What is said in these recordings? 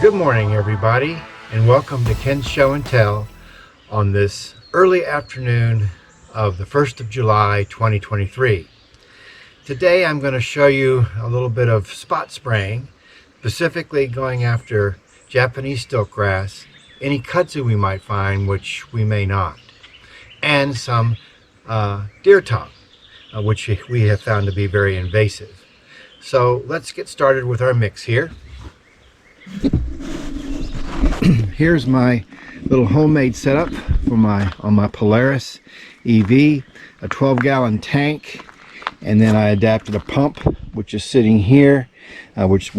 Good morning, everybody, and welcome to Ken's Show and Tell on this early afternoon of the 1st of July 2023. Today I'm going to show you a little bit of spot spraying, specifically going after Japanese stilt grass, any kudzu we might find, which we may not, and some deer tongue, which we have found to be very invasive. So let's get started with our mix here. Here's my little homemade setup for on my Polaris EV, a 12-gallon tank, and then I adapted a pump which is sitting here, which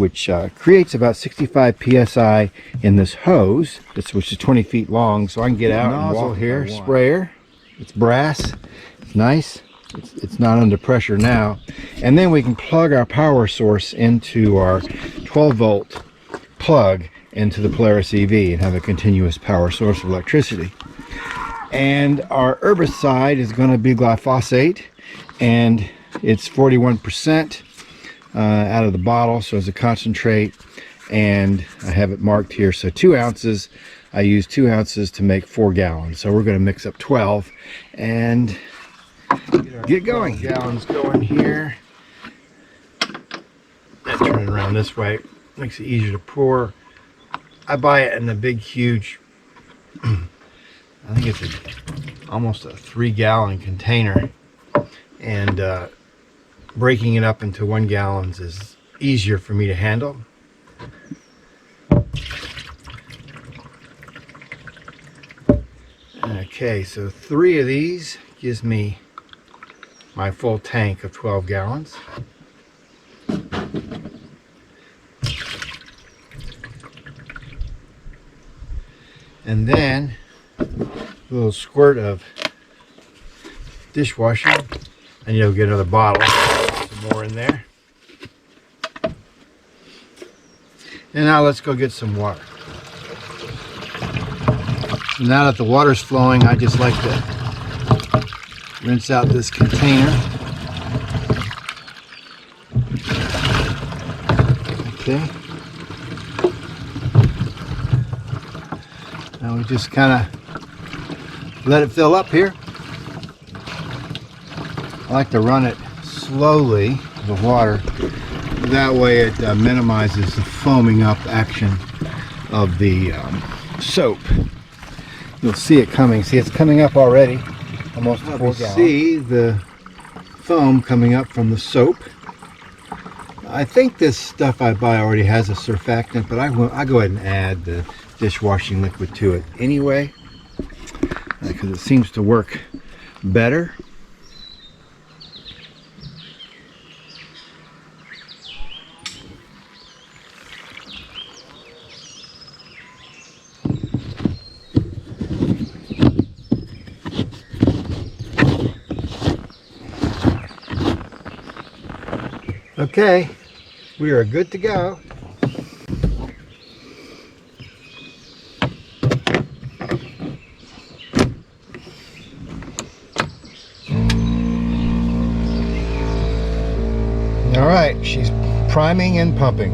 creates about 65 psi in this hose, which is 20 feet long, so I can get out and walk here. Sprayer, it's brass, it's nice. It's not under pressure now, and then we can plug our power source into our 12-volt plug into the Polaris EV and have a continuous power source of electricity. And our herbicide is going to be glyphosate, and it's 41% out of the bottle, so it's a concentrate, and I have it marked here. So 2 ounces, I use 2 ounces to make 4 gallons. So we're going to mix up 12 and get going. Gallons going here. And turn it around this way. Makes it easier to pour. I buy it in a big, huge, I think it's almost a 3-gallon container, and breaking it up into 1 gallon is easier for me to handle. Okay, so 3 of these gives me my full tank of 12 gallons. And then a little squirt of dishwashing, and you'll get another bottle, some more in there. And now let's go get some water. So now that the water's flowing, I just like to rinse out this container. Okay. Now we just kind of let it fill up here. I like to run it slowly, the water. That way it minimizes the foaming up action of the soap. You'll see it coming. See, it's coming up already. Almost 4 gallons. See the foam coming up from the soap. I think this stuff I buy already has a surfactant, but I go ahead and add the dishwashing liquid to it anyway, because it seems to work better. Okay, we are good to go. All right, she's priming and pumping.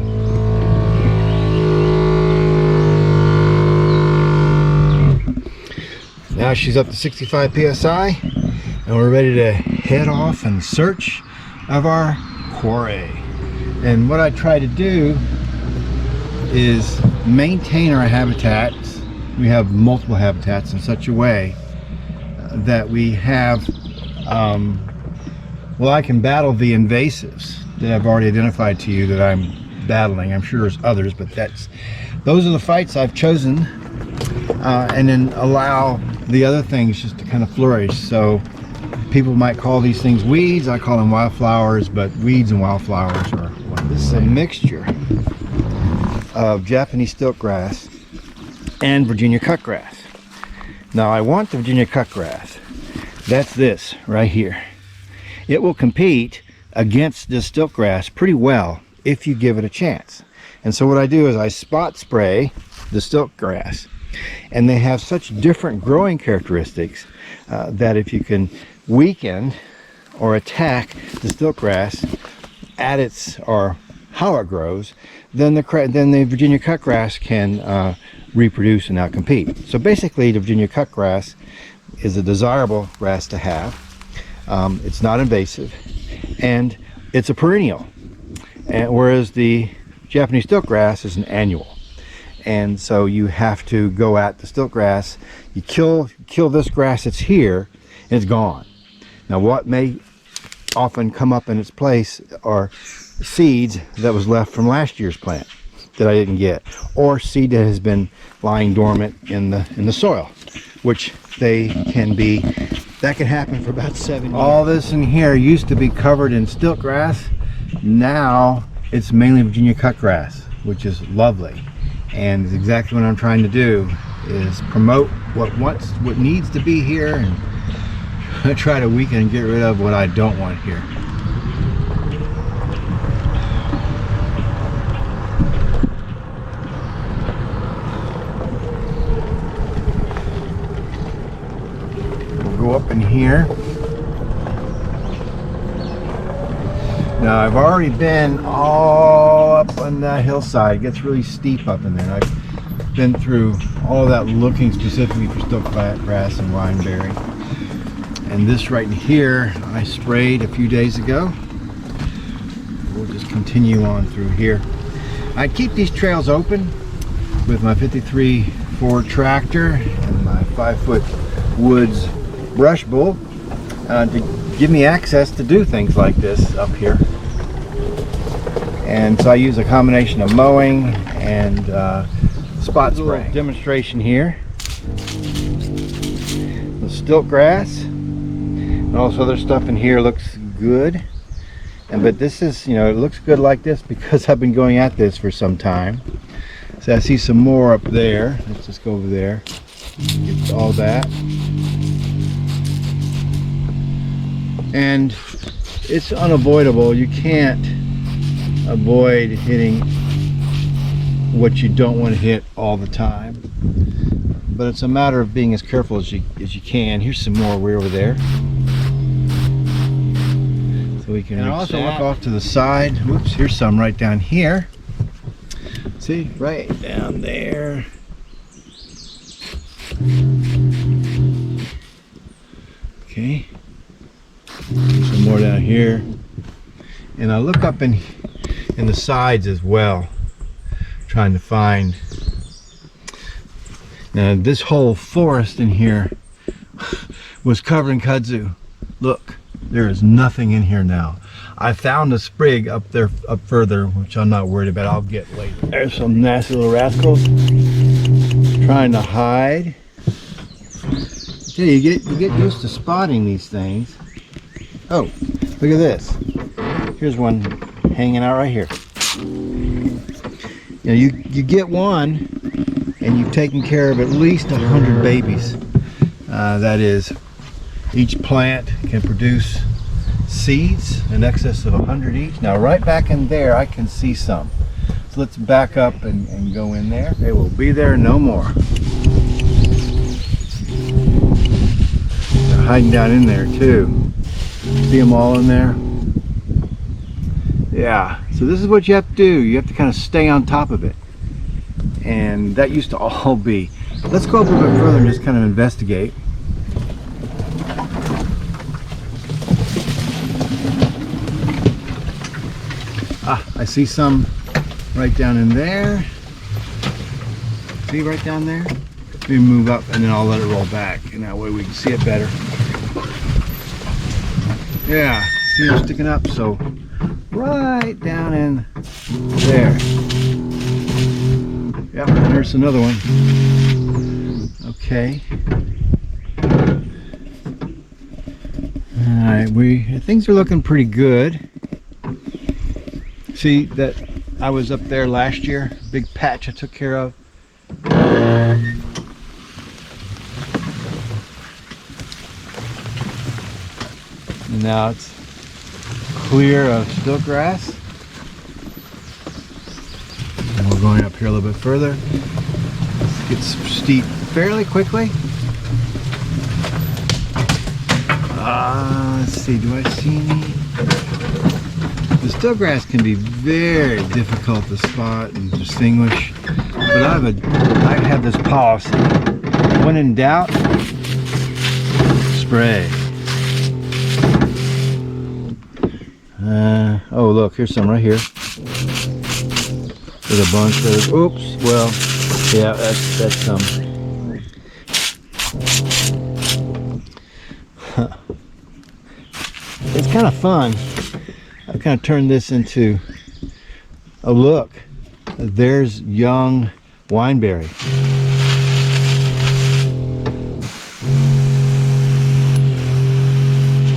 Now she's up to 65 psi, and we're ready to head off in search of our quarry. And what I try to do is maintain our habitats. We have multiple habitats in such a way that we have, well, I can battle the invasives that I've already identified to you that I'm battling. I'm sure there's others, but those are the fights I've chosen, and then allow the other things just to kind of flourish. So people might call these things weeds. I call them wildflowers, but weeds and wildflowers are one. This is a mixture of Japanese stilt grass and Virginia cutgrass. Now I want the Virginia cutgrass. That's this right here. It will compete against this stilt grass pretty well if you give it a chance. And so what I do is I spot spray the stilt grass, and they have such different growing characteristics that if you can weaken or attack the stilt grass at its, or how it grows, then the Virginia cutgrass can reproduce and outcompete. So basically, the Virginia cutgrass is a desirable grass to have. It's not invasive, and it's a perennial, and whereas the Japanese stilt grass is an annual. And so you have to go at the stilt grass. You kill this grass that's here, and it's gone. Now, what may often come up in its place are seeds that was left from last year's plant that I didn't get, or seed that has been lying dormant in the soil, which that can happen for about 7 years. All this in here used to be covered in stilt grass. Now it's mainly Virginia cutgrass, which is lovely. And it's exactly what I'm trying to do, is promote what needs to be here, and try to weaken and get rid of what I don't want here. We'll go up in here. Now, I've already been all up on that hillside. It gets really steep up in there. I've been through all that looking specifically for stilt grass and wineberry. And this right in here, I sprayed a few days ago. We'll just continue on through here. I keep these trails open with my 53 Ford tractor and my 5-foot Woods brush bull to give me access to do things like this up here. And so I use a combination of mowing and spot spraying. Demonstration here. The stilt grass and also other stuff in here looks good. But this is, it looks good like this because I've been going at this for some time. So I see some more up there. Let's just go over there. Get all that. And it's unavoidable. You can't avoid hitting what you don't want to hit all the time, but it's a matter of being as careful as you can. Here's some more way over there, so we can also look off to the side. Whoops, here's some right down here. See, right down there. Okay, some more down here, and I look up in the sides as well, trying to find. Now, this whole forest in here was covered in kudzu. Look, there is nothing in here now. I found a sprig up there, up further, which I'm not worried about. I'll get later. There's some nasty little rascals trying to hide. You get used to spotting these things. Oh, look at this. Here's one hanging out right here. You get one, and you've taken care of at least 100 babies. That is, each plant can produce seeds in excess of 100 each. Now, right back in there, I can see some. So let's back up and go in there. They will be there no more. They're hiding down in there too. See them all in there? Yeah, so this is what you have to do. You have to kind of stay on top of it. And that used to all be. Let's go up a little bit further and just kind of investigate. I see some right down in there. See right down there? Let me move up and then I'll let it roll back, and that way we can see it better. Yeah, see it sticking up, so right down in there. Yep, and there's another one. Okay. Alright, things are looking pretty good. See that I was up there last year, big patch I took care of. And now it's clear of stilt grass. And we're going up here a little bit further. It gets steep fairly quickly. Let's see, do I see any? The stilt grass can be very difficult to spot and distinguish, but I have this policy: when in doubt, spray. Oh look, here's some right here. There's a bunch of, oops, well, yeah, that's some. It's kind of fun. I've kind of turned this into a look. There's young wineberry.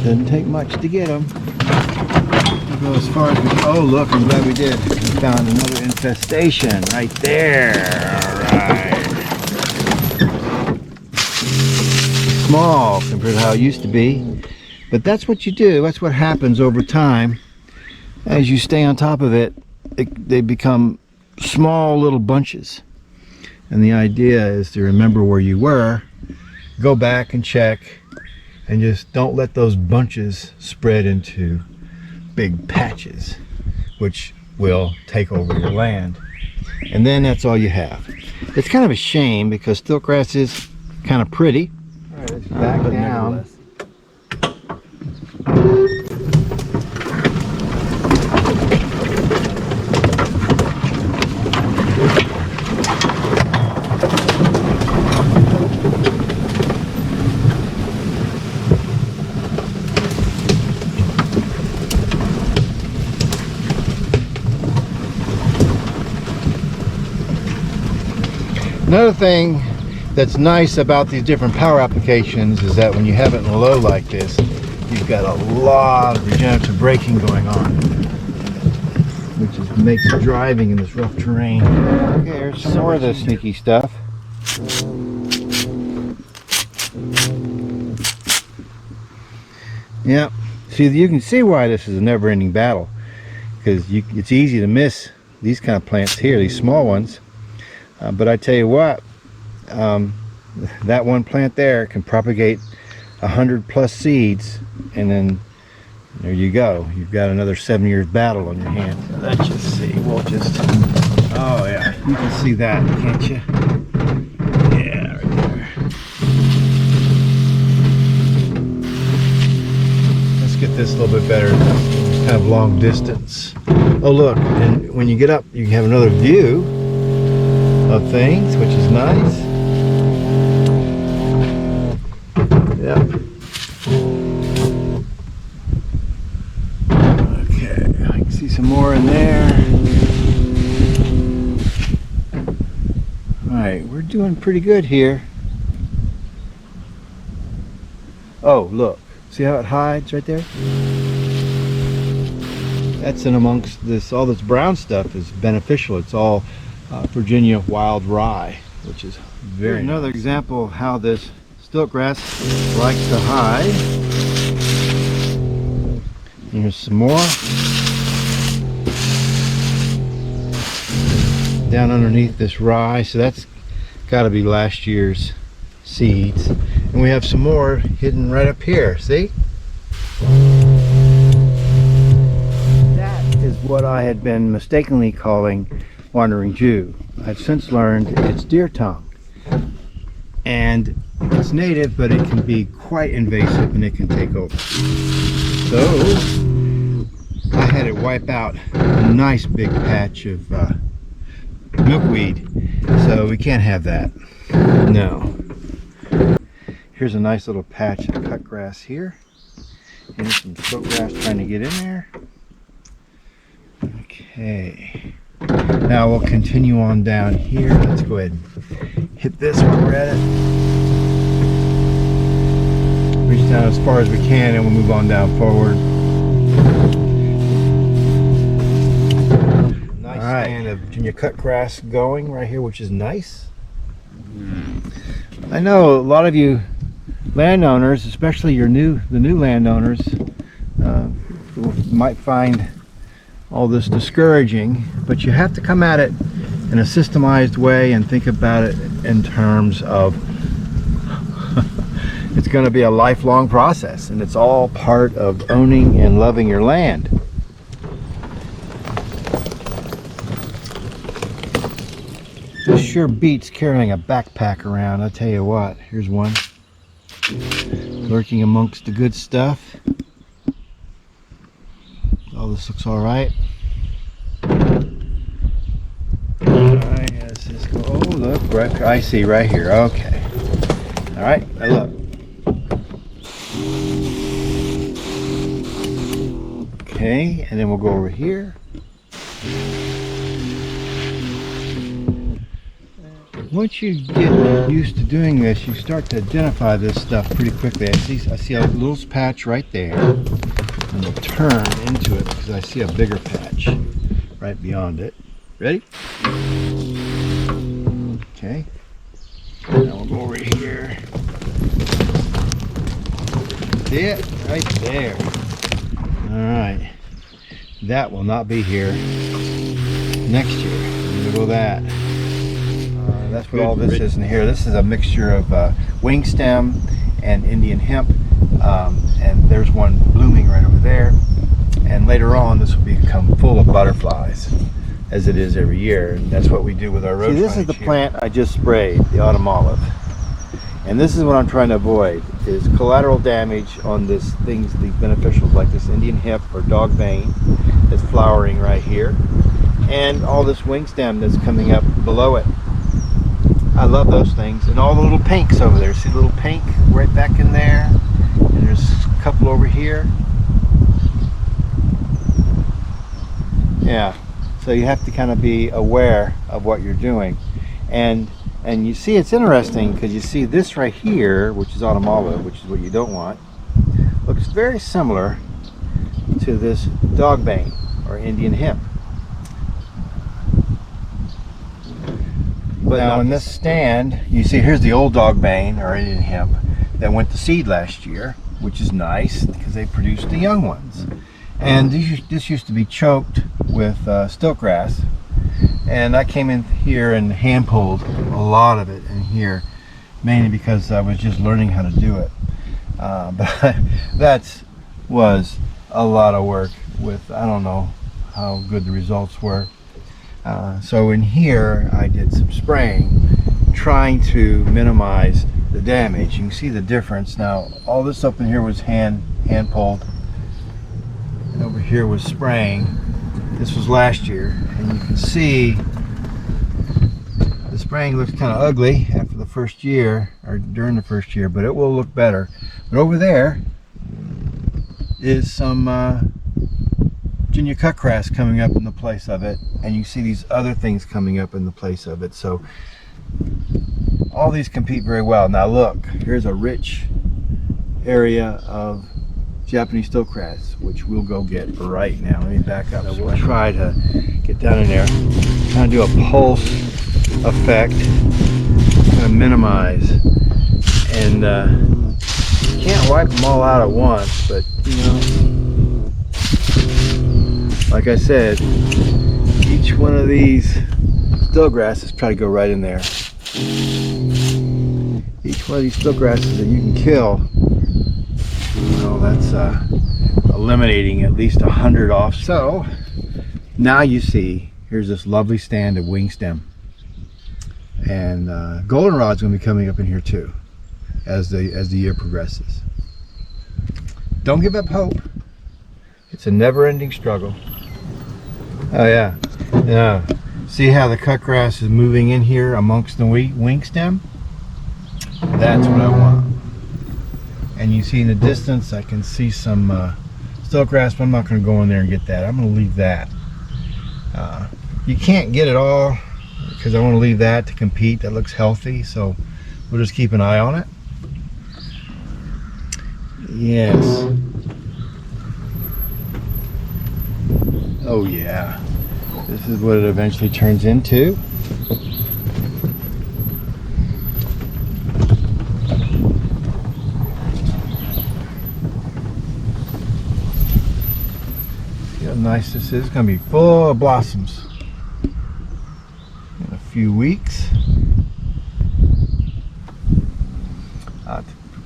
Doesn't take much to get them. We'll go as far as we can. Oh look, I'm glad we did. We found another infestation right there. Alright. Small compared to how it used to be. But that's what you do. That's what happens over time. As you stay on top of it, they become small little bunches. And the idea is to remember where you were, go back and check, and just don't let those bunches spread into big patches, which will take over your land. And then that's all you have. It's kind of a shame because stilt grass is kind of pretty. All right, let's back down. Another thing that's nice about these different power applications is that when you have it in low like this, you've got a lot of regenerative braking going on, which makes driving in this rough terrain. Okay, here's some more of this sneaky stuff. Yep. See, you can see why this is a never-ending battle, because it's easy to miss these kind of plants here, these small ones. But I tell you what, that one plant there can propagate 100+ seeds, and then there you go. You've got another 7 years battle on your hands. Let's just see. We'll just. Oh yeah, you can see that, can't you? Yeah, right there. Let's get this a little bit better. It's kind of long distance. Oh look, and when you get up, you can have another view of things, which is nice. Yep. Okay, I can see some more in there. Alright, we're doing pretty good here. Oh, look. See how it hides right there? That's in amongst this, all this brown stuff is beneficial. It's all Virginia wild rye, which is very nice. Another example of how this stilt grass likes to hide. Here's some more down underneath this rye, so that's got to be last year's seeds. And we have some more hidden right up here. See? That is what I had been mistakenly calling Wandering Jew. I've since learned it's deer tongue, and it's native, but it can be quite invasive and it can take over. So I had it wipe out a nice big patch of milkweed, so we can't have that. No. Here's a nice little patch of cut grass here. Here's some stilt grass trying to get in there. Okay. Now we'll continue on down here. Let's go ahead and hit this while we're at it. Reach down as far as we can and we'll move on down forward. Nice stand of Virginia cut grass going right here, which is nice. I know a lot of you landowners, especially the new landowners, might find all this discouraging, but you have to come at it in a systemized way and think about it in terms of it's going to be a lifelong process, and it's all part of owning and loving your land. This sure beats carrying a backpack around, I'll tell you what. Here's one. Lurking amongst the good stuff. Oh, this looks alright. Alright, let's just go. Oh, look, right, I see right here. Okay. Alright, now look. Okay, and then we'll go over here. Once you get used to doing this, you start to identify this stuff pretty quickly. I see a little patch right there, and we'll turn into it because I see a bigger patch right beyond it. Ready? Okay. Now we'll go over here. See it? Right there. Alright. That will not be here next year. Look at that. That's what all this is in here. This is a mixture of wing stem and Indian hemp. And there's one blooming right over there. And later on, this will become full of butterflies, as it is every year. And that's what we do with our road. See, this is the plant I just sprayed, the autumn olive. And this is what I'm trying to avoid, is collateral damage on these things, the beneficials like this Indian hemp or dog vein that's flowering right here. And all this wing stem that's coming up below it. I love those things. And all the little pinks over there. See the little pink right back in there? And there's a couple over here. Yeah. So you have to kind of be aware of what you're doing. And you see, it's interesting because you see this right here, which is autumn olive, which is what you don't want, looks very similar to this dog vein or Indian hemp. But now in this stand, you see here's the old dog vein or Indian hemp that went to seed last year, which is nice because they produced the young ones. And this used to be choked with stilt grass. And I came in here and hand pulled a lot of it in here, mainly because I was just learning how to do it. But that was a lot of work with, I don't know how good the results were. So in here I did some spraying, trying to minimize the damage. You can see the difference. Now all this up in here was hand pulled, and over here was spraying. This was last year, and you can see the spraying looks kind of ugly after the first year, or during the first year, but it will look better. But over there is some Virginia cut grass coming up in the place of it, and you see these other things coming up in the place of it. So all these compete very well. Now look, here's a rich area of Japanese stilt grass, which we'll go get right now. Let me back up. So we'll try to get down in there, kind of do a pulse effect, kind of minimize, and you can't wipe them all out at once, but you know, like I said, each one of these stilt grasses, try to go right in there. Each one of these stilt grasses that you can kill, you know, that's eliminating at least 100 off. So now you see, here's this lovely stand of wing stem, and goldenrod's going to be coming up in here too as the year progresses. Don't give up hope. It's a never-ending struggle. Oh yeah, yeah. See how the cut grass is moving in here amongst the wing stem? That's what I want. And you see in the distance, I can see some stilt grass, but I'm not going to go in there and get that. I'm going to leave that. You can't get it all because I want to leave that to compete. That looks healthy, so we'll just keep an eye on it. Yes. Oh yeah. This is what it eventually turns into. See how nice this is. It's going to be full of blossoms in a few weeks.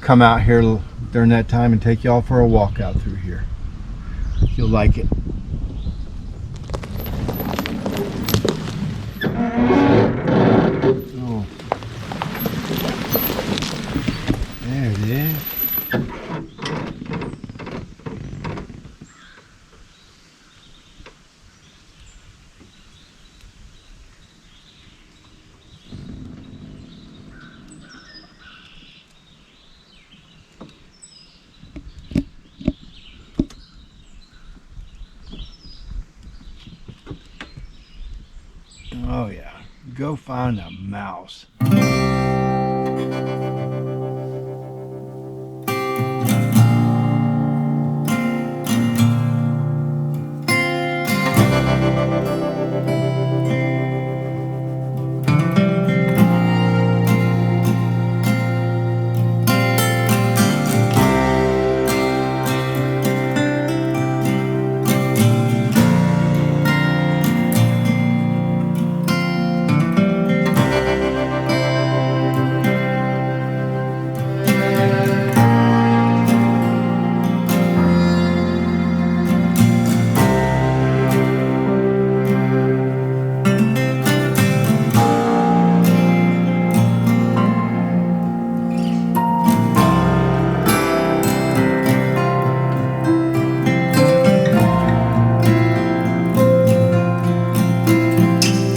Come out here during that time and take y'all for a walk out through here. You'll like it. go find a mouse.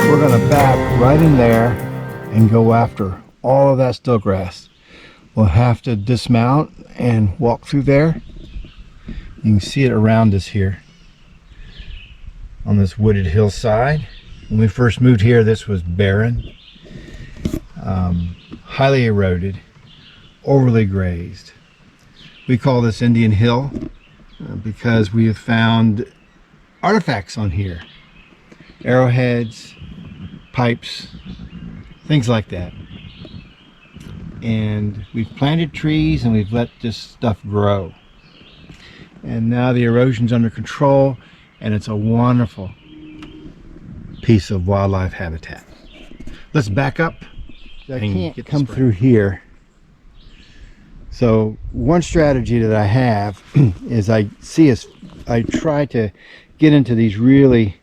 We're going to back right in there and go after all of that stilt grass. We'll have to dismount and walk through there. You can see it around us here on this wooded hillside. When we first moved here, this was barren, highly eroded, overly grazed. We call this Indian Hill because we have found artifacts on here. Arrowheads, pipes, things like that. And we've planted trees and we've let this stuff grow. And now the erosion's under control and it's a wonderful piece of wildlife habitat. Let's back up. I can't come through here. So one strategy that I have is I try to get into these really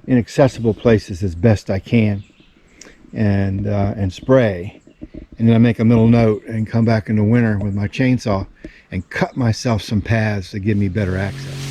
inaccessible places as best I can and spray, and then I make a middle note and come back in the winter with my chainsaw and cut myself some paths to give me better access.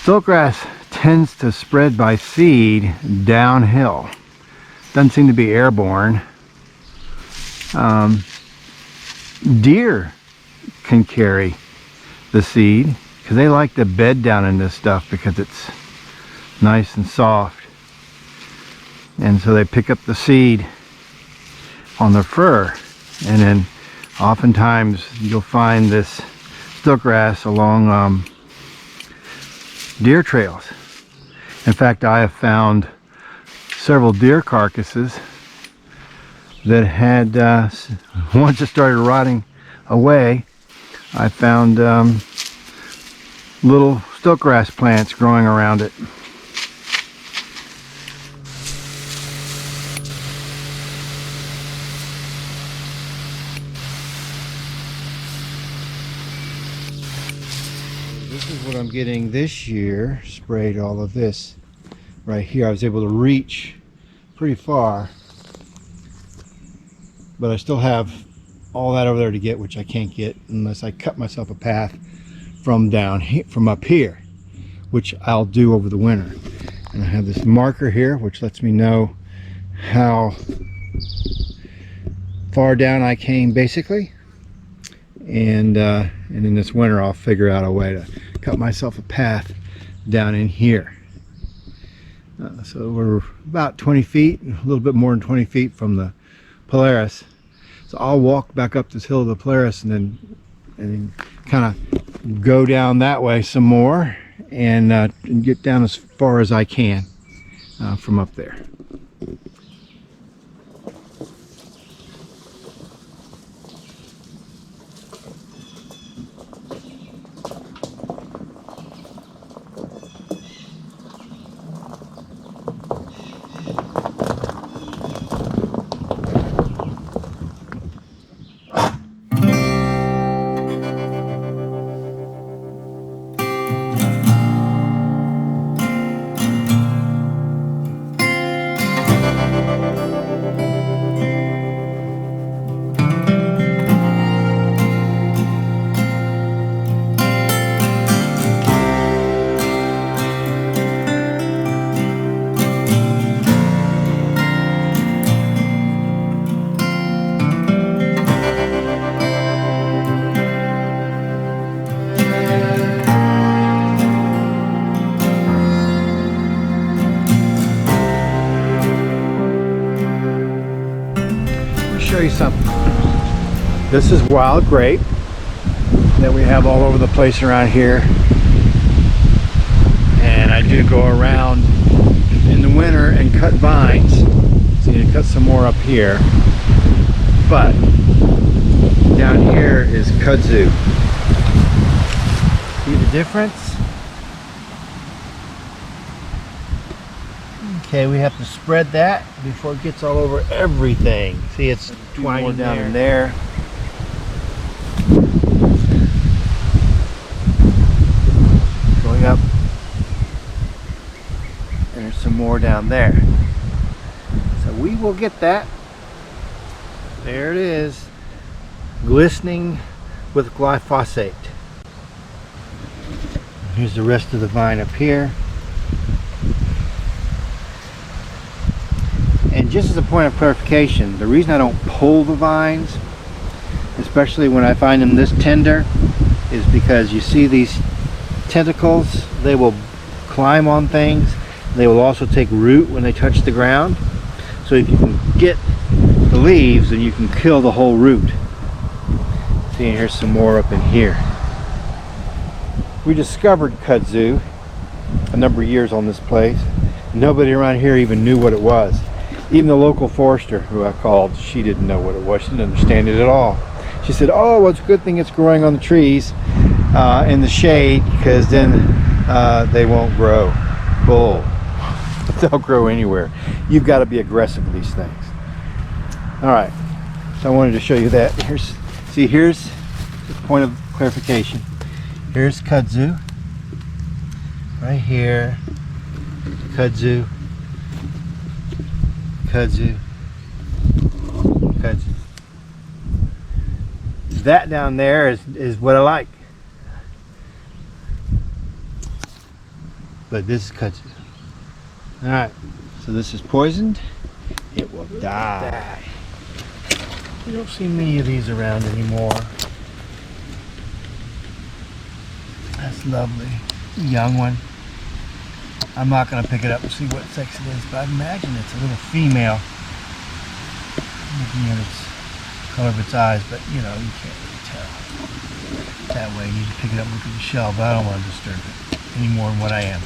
Stilt grass tends to spread by seed downhill. Doesn't seem to be airborne. Deer can carry the seed because they like to bed down in this stuff because it's nice and soft. And so they pick up the seed on their fur. And then oftentimes you'll find this stilt grass along deer trails. In fact, I have found several deer carcasses that had, once it started rotting away, I found little stilt grass plants growing around it. This is what I'm getting this year. Sprayed all of this right here. I was able to reach pretty far, but I still have all that over there to get, which I can't get unless I cut myself a path from down here, from up here, which I'll do over the winter. And I have this marker here which lets me know how far down I came basically, and in this winter I'll figure out a way to cut myself a path down in here. So we're about 20 feet, a little bit more than 20 feet from the Polaris. So I'll walk back up this hill of the Polaris and then kind of go down that way some more and get down as far as I can from up there. me show you something. This is wild grape that we have all over the place around here. And I do go around in the winter and cut vines. So you need to cut some more up here. But down here is kudzu. See the difference? Okay, we have to spread that before it gets all over everything. See, it's twining down in there. Going up. And there's some more down there. So we will get that. There it is. Glistening with glyphosate. Here's the rest of the vine up here. And just as a point of clarification, the reason I don't pull the vines, especially when I find them this tender, is because you see these tentacles, they will climb on things. They will also take root when they touch the ground. So if you can get the leaves, then you can kill the whole root. See, and here's some more up in here. We discovered kudzu a number of years on this place. Nobody around here even knew what it was. Even the local forester who I called, she didn't know what it was. She didn't understand it at all. She said, oh, well, it's a good thing it's growing on the trees in the shade, because then they won't grow. Bull. They'll grow anywhere. You've got to be aggressive with these things. All right, so I wanted to show you that. Here's the point of clarification. Here's kudzu. Right here. Kudzu. Kudzu. Kudzu. That down there is what I like. But this is kudzu. Alright, so this is poisoned. It will die. You don't see many of these around anymore. That's lovely. Young one. I'm not going to pick it up and see what sex it is, but I imagine it's a little female. Looking at its color of its eyes, but you know, you can't really tell. That way, you need to pick it up and look at the shell, but I don't want to disturb it any more than what I am.